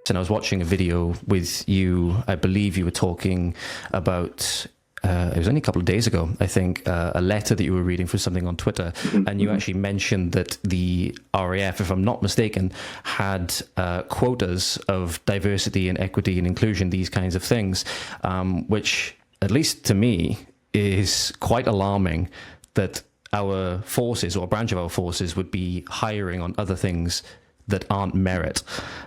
and I was watching a video with you. I believe you were talking about, it was only a couple of days ago, I think, a letter that you were reading for something on Twitter, and you actually mentioned that the RAF, if I'm not mistaken, had quotas of diversity and equity and inclusion, these kinds of things, which, at least to me, is quite alarming that our forces, or a branch of our forces, would be hiring on other things that aren't merit.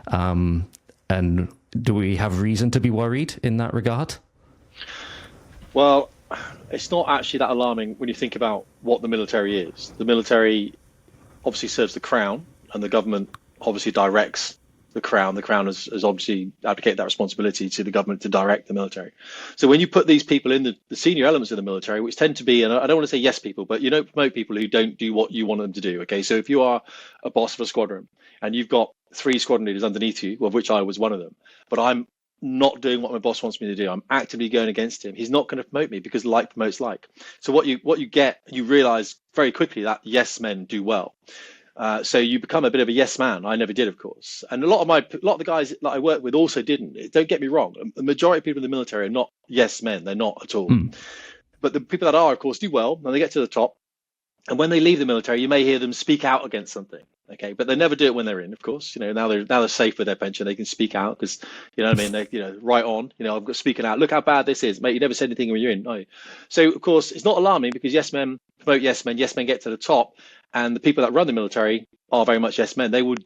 And do we have reason to be worried in that regard? Well, it's not actually that alarming when you think about what the military is. The military obviously serves the Crown, and the government obviously directs the Crown. The Crown has obviously abdicated that responsibility to the government to direct the military. So when you put these people in the senior elements of the military, which tend to be, and I don't want to say yes people, but you don't promote people who don't do what you want them to do. Okay, so if you are a boss of a squadron and you've got 3 squadron leaders underneath you, of which I was one of them, but I'm not doing what my boss wants me to do, I'm actively going against him, he's not going to promote me, because like promotes like. So what you get, you realize very quickly that yes men do well. So you become a bit of a yes man. I never did, of course, and a lot of the guys that I work with also didn't. Don't get me wrong, the majority of people in the military are not yes men. They're not at all. But the people that are, of course, do well, and they get to the top. And when they leave the military, you may hear them speak out against something. Okay, but they never do it when they're in, of course. Now they're safe with their pension. They can speak out because, what I mean, they, right on. I've got speaking out. Look how bad this is, mate. You never said anything when you're in. No. So of course it's not alarming, because yes men promote yes men. Yes men get to the top, and the people that run the military are very much yes men. They will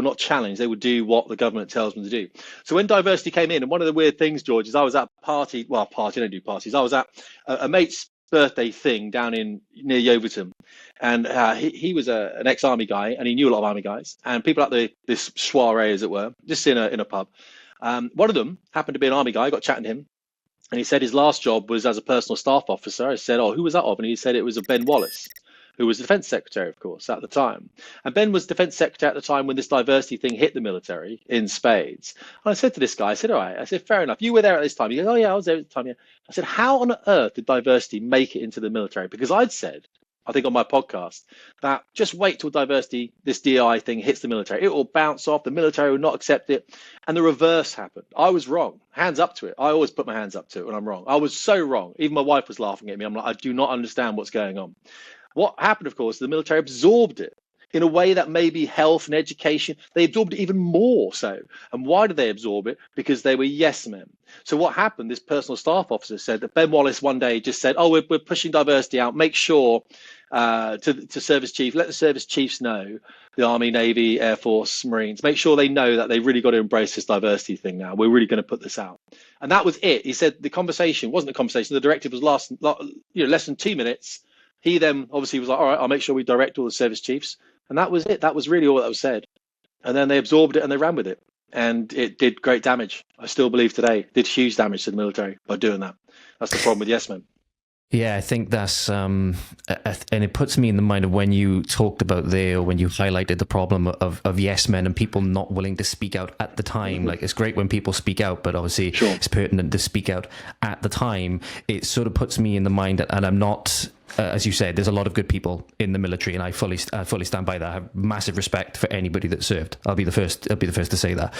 not challenge. They will do what the government tells them to do. So when diversity came in, and one of the weird things, George, is I was at a party. Well, I don't do parties. I was at a mate's birthday thing down near Yeovilton, and he was an ex-army guy, and he knew a lot of army guys, and people at this soiree, as it were, just in a pub. One of them happened to be an army guy. I got chatting to him, and he said his last job was as a personal staff officer. I said, "Oh, who was that of?" And he said it was Ben Wallace, who was the defence secretary, of course, at the time. And Ben was defence secretary at the time when this diversity thing hit the military in spades. And I said to this guy, I said, all right, I said, fair enough. You were there at this time. He goes, oh yeah, I was there at the time. Yeah. I said, how on earth did diversity make it into the military? Because I'd said, I think on my podcast, that just wait till diversity, this DEI thing hits the military. It will bounce off. The military will not accept it. And the reverse happened. I was wrong. Hands up to it. I always put my hands up to it when I'm wrong. I was so wrong. Even my wife was laughing at me. I'm like, I do not understand what's going on. What happened, of course, the military absorbed it in a way that maybe health and education, they absorbed it even more so. And why did they absorb it? Because they were yes men. So what happened, this personal staff officer said that Ben Wallace one day just said, oh, we're pushing diversity out. Make sure to service chief, let the service chiefs know, the Army, Navy, Air Force, Marines, make sure they know that they really got to embrace this diversity thing now. We're really going to put this out. And that was it. He said the conversation wasn't a conversation. The directive was less than 2 minutes. He then obviously was like, all right, I'll make sure we direct all the service chiefs. And that was it. That was really all that was said. And then they absorbed it and they ran with it. And it did great damage. I still believe today, it did huge damage to the military by doing that. That's the problem with yes men. Yeah, I think that's, and it puts me in the mind of when you talked about there, or when you highlighted the problem of yes men and people not willing to speak out at the time. Like, it's great when people speak out, but obviously It's pertinent to speak out at the time. It sort of puts me in the mind that, and I'm not, as you said, there's a lot of good people in the military, and I fully stand by that. I have massive respect for anybody that served. I'll be the first to say that.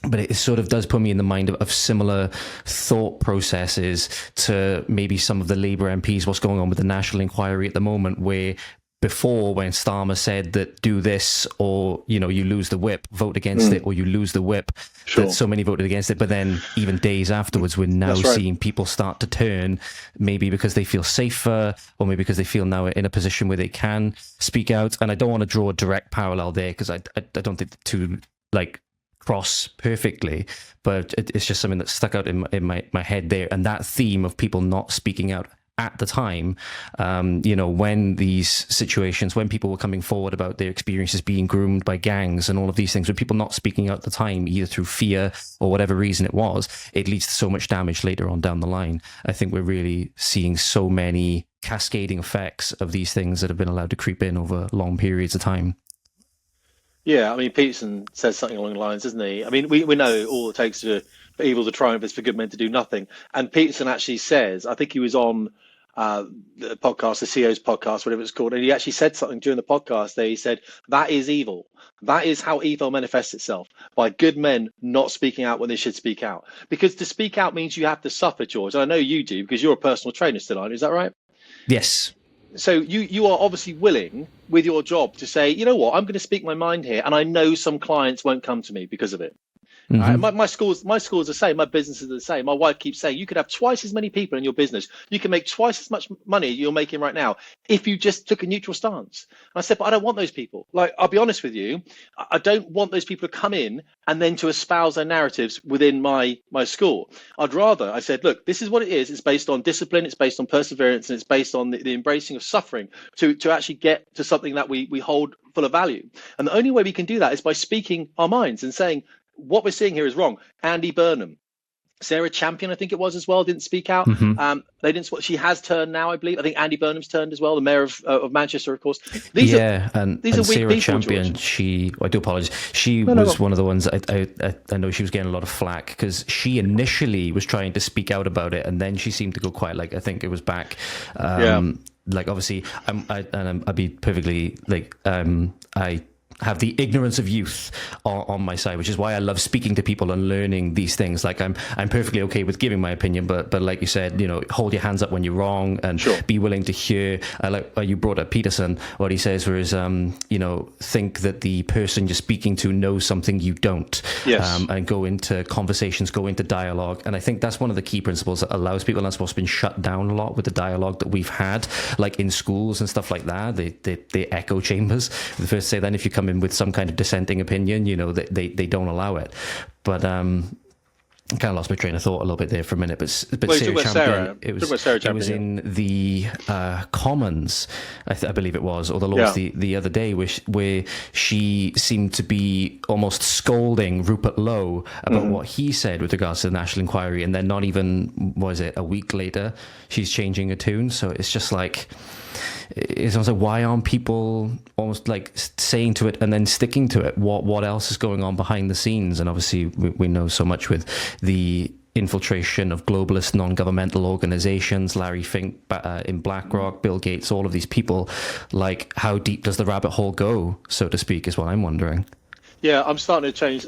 But it sort of does put me in the mind of similar thought processes to maybe some of the Labour MPs, what's going on with the National Inquiry at the moment, where before, when Starmer said that do this or, you lose the whip, vote against it, or you lose the whip, that so many voted against it. But then even days afterwards, we're now seeing people start to turn, maybe because they feel safer, or maybe because they feel now in a position where they can speak out. And I don't want to draw a direct parallel there, because I don't think the two, cross perfectly, but it's just something that stuck out in my head there. And that theme of people not speaking out at the time, when these situations, when people were coming forward about their experiences being groomed by gangs and all of these things, with people not speaking out at the time, either through fear or whatever reason it was, it leads to so much damage later on down the line. I think we're really seeing so many cascading effects of these things that have been allowed to creep in over long periods of time. Yeah, I mean, Peterson says something along the lines, doesn't he? I mean, we know all it takes for evil to triumph is for good men to do nothing. And Peterson actually says, I think he was on the podcast, the CEO's podcast, whatever it's called, and he actually said something during the podcast there. He said, that is evil. That is how evil manifests itself, by good men not speaking out when they should speak out. Because to speak out means you have to suffer, George. And I know you do, because you're a personal trainer still, aren't you? Is that right? Yes. So you are obviously willing with your job to say, you know what, I'm going to speak my mind here, and I know some clients won't come to me because of it. Mm-hmm. My school's the same. My business is the same. My wife keeps saying you could have twice as many people in your business. You can make twice as much money you're making right now if you just took a neutral stance. And I said, but I don't want those people. Like, I'll be honest with you, I don't want those people to come in and then to espouse their narratives within my school. I'd rather, I said, look, this is what it is. It's based on discipline. It's based on perseverance, and it's based on the embracing of suffering to actually get to something that we hold full of value. And the only way we can do that is by speaking our minds and saying, what we're seeing here is wrong. Andy Burnham, Sarah Champion, I think it was as well, didn't speak out. Mm-hmm. They didn't. She has turned now, I believe. I think Andy Burnham's turned as well, the mayor of Manchester, of course. These are weak Sarah people, Champion. George. I do apologize. She was one of the ones. I know she was getting a lot of flack because she initially was trying to speak out about it, and then she seemed to go quite I think it was back. Like, obviously, I'd be perfectly I have the ignorance of youth on my side, which is why I love speaking to people and learning these things. Like, I'm perfectly okay with giving my opinion, but like you said, hold your hands up when you're wrong and be willing to hear. Like you brought up Peterson, what he says was, think that the person you're speaking to knows something you don't. Yes. And go into conversations, go into dialogue. And I think that's one of the key principles that allows people, and that's what's been shut down a lot with the dialogue that we've had, like in schools and stuff like that. They echo chambers. The first say, then if you come in with some kind of dissenting opinion, they don't allow it. But I kind of lost my train of thought a little bit there for a minute. But Sarah Champion, it was in the Commons, I believe it was, or the Lords the other day, where she seemed to be almost scolding Rupert Lowe about what he said with regards to the National Inquiry, and then not even, was it a week later, she's changing her tune. So it's just like, it's almost like, why aren't people almost like saying to it and then sticking to it? What else is going on behind the scenes? And obviously we know so much with the infiltration of globalist non-governmental organizations, Larry Fink in BlackRock, Bill Gates, all of these people. Like, how deep does the rabbit hole go, so to speak, is what I'm wondering. Yeah, I'm starting to change.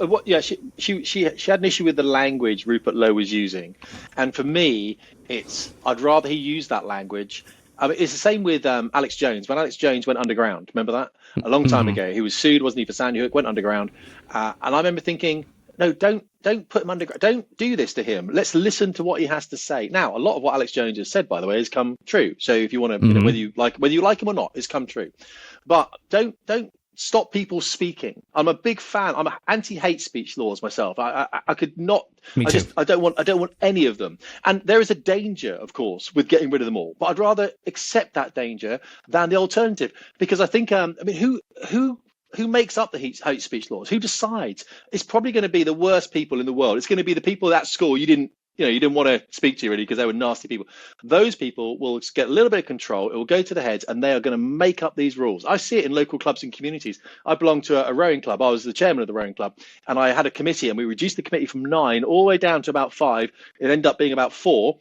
She had an issue with the language Rupert Lowe was using, and for me, I'd rather he use that language. I mean, it's the same with Alex Jones. When Alex Jones went underground, remember that? A long time ago, he was sued, wasn't he, for Sandy Hook, went underground. And I remember thinking, no, don't put him underground. Don't do this to him. Let's listen to what he has to say. Now, a lot of what Alex Jones has said, by the way, has come true. So if you want to, whether you like him or not, it's come true. But don't stop people speaking. I'm a big fan. I'm anti-hate speech laws myself. I could not. Me too. I don't want any of them. And there is a danger, of course, with getting rid of them all. But I'd rather accept that danger than the alternative, because I think who makes up the hate speech laws? Who decides? It's probably going to be the worst people in the world. It's going to be the people at school you didn't want to speak to really because they were nasty people. Those people will get a little bit of control. It will go to the heads, and they are going to make up these rules. I see it in local clubs and communities. I belong to a rowing club. I was the chairman of the rowing club, and I had a committee, and we reduced the committee from 9 all the way down to about 5. It ended up being about 4.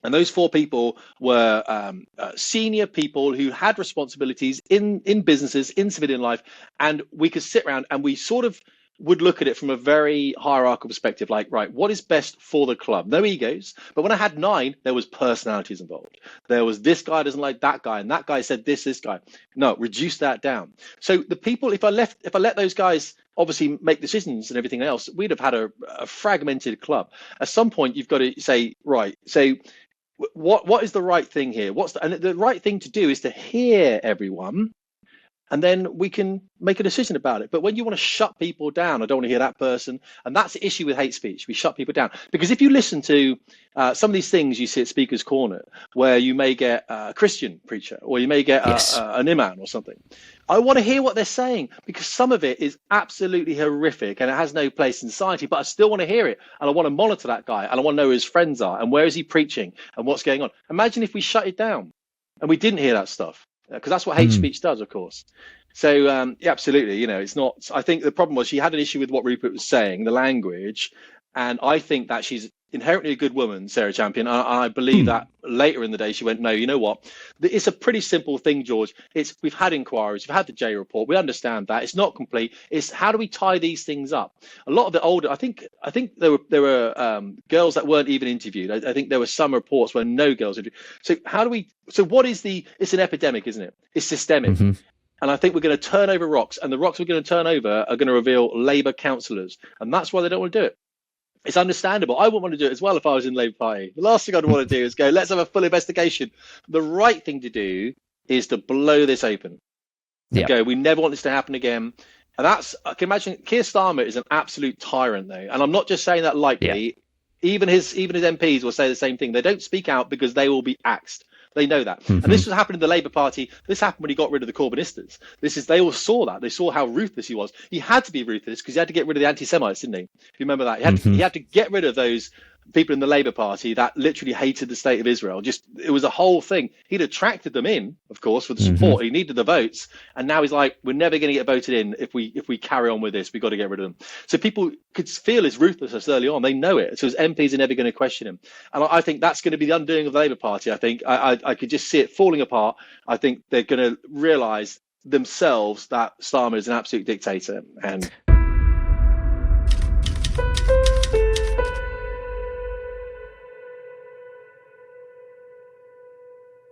And those 4 people were senior people who had responsibilities in businesses, in civilian life. And we could sit around and we sort of would look at it from a very hierarchical perspective, like, right, what is best for the club? No egos. But when I had 9, there was personalities involved. There was, this guy doesn't like that guy, and that guy said this guy. No, reduce that down. So the people, if I let those guys obviously make decisions and everything else, we'd have had a fragmented club. At some point, you've got to say, right, so what is the right thing here? And the right thing to do is to hear everyone, and then we can make a decision about it. But when you want to shut people down, I don't want to hear that person. And that's the issue with hate speech. We shut people down. Because if you listen to some of these things you see at Speaker's Corner, where you may get a Christian preacher, or you may get an imam or something, I want to hear what they're saying, because some of it is absolutely horrific and it has no place in society, but I still want to hear it. And I want to monitor that guy, and I want to know who his friends are and where is he preaching and what's going on. Imagine if we shut it down and we didn't hear that stuff. Because that's what hate speech does, of course. So, yeah, absolutely. It's not. I think the problem was she had an issue with what Rupert was saying, the language, and I think that she's inherently a good woman, Sarah Champion. I believe that later in the day she went, no, you know what? It's a pretty simple thing, George. We've had inquiries, we've had the J report, we understand that it's not complete. It's how do we tie these things up? A lot of the older, I think there were girls that weren't even interviewed. I think there were some reports where no girls interviewed. So how do we? So what is it's an epidemic, isn't it? It's systemic. Mm-hmm. And I think we're going to turn over rocks, and the rocks we're going to turn over are going to reveal Labour councillors, and that's why they don't want to do it. It's understandable. I wouldn't want to do it as well if I was in the Labour Party. The last thing I'd want to do is go, let's have a full investigation. The right thing to do is to blow this open. Yeah. Go, we never want this to happen again. And I can imagine Keir Starmer is an absolute tyrant, though. And I'm not just saying that lightly. Yeah. Even his MPs will say the same thing. They don't speak out because they will be axed. They know that. Mm-hmm. And this was happening in the Labour Party. This happened when he got rid of the Corbynistas. They all saw that. They saw how ruthless he was. He had to be ruthless because he had to get rid of the anti-Semites, didn't he? If you remember that. He had to get rid of those people in the Labour Party that literally hated the state of Israel. It was a whole thing. He'd attracted them in, of course, for the support. Mm-hmm. He needed the votes. And now he's like, we're never going to get voted in if we carry on with this. We've got to get rid of them. So people could feel his ruthlessness early on. They know it. So his MPs are never going to question him. And I think that's going to be the undoing of the Labour Party. I think I could just see it falling apart. I think they're going to realise themselves that Starmer is an absolute dictator. And